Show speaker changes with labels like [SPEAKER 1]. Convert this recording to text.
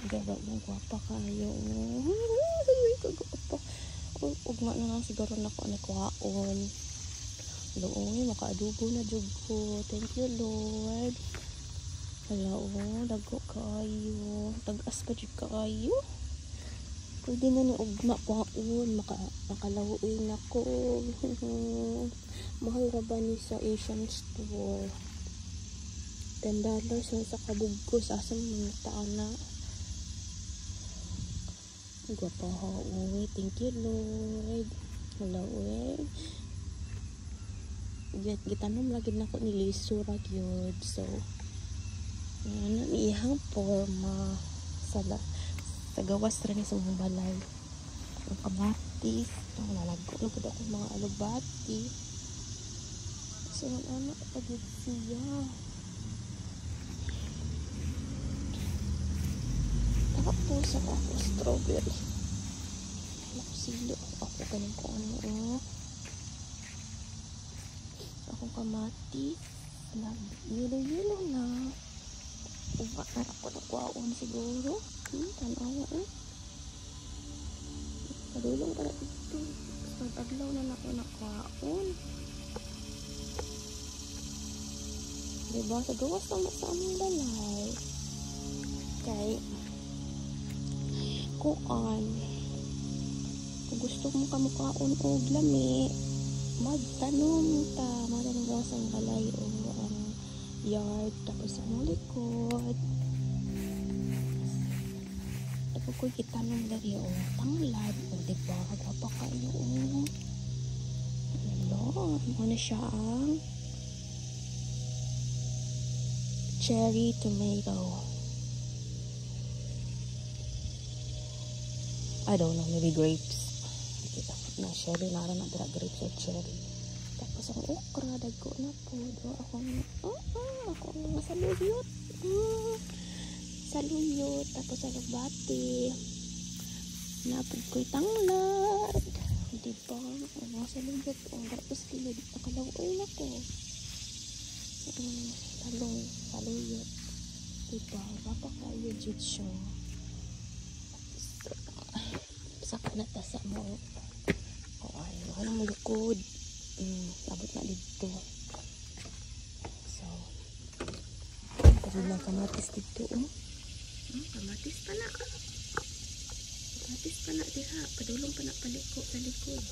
[SPEAKER 1] Gaba mo gwapa kayo. Kagapa. Ugma na lang siguro na ko ni kuhaon. Looy, makaadugo na jud ko. Thank you, Lord. Hala, dago kayo. Tagas pa jud kayo. Pwede na ni ugma kuhaon. Makalawin na ko. Mahal ra ba ni sa Asian store? $10 na sa kabugkos. Asam mga taon na. Gwapa ha, uwi. Thank you, Lord. Hala, uwi. Gitanom lagi na ko ni Liso ra gyud. So ano iyang forma sa gawas ra ni sa mga balay. Ang kamatis, ang nalago na pud ako mga alubati. So ano pa gid siya. Tapos ako strawberry. Nakusilo ako kaning ko ano. Akong kamatis na yelo na uba na ako nakuhaon siguro. Tanawa padulong pala ito sa taglaw na ako nakuhaon, diba? Sa gawas naman sa among balay kay kuan kung gusto mo kamukhaon og lami magtanom ta, magtanom ka sa balay o ang yard, tapos ang likod tapos ko itanong dari o tanglad o diba, kagwapa kayo o ano siya ang cherry tomato. I don't know, maybe grapes na cherry na rin na grapes or cherry. Tapos ang okra dago na po do akong saluyot tapos ang bati napod ko'y tanglad, diba? Ang saluyot ang tapos kilid nakalawoy na ko saluyot, diba? Bapa kayo jud siya. Saka na tasa mo walang malukod. Abot na dito. So pagod lang kamatis dito kamatis pa na diha, padulong pa na paliko sa likod.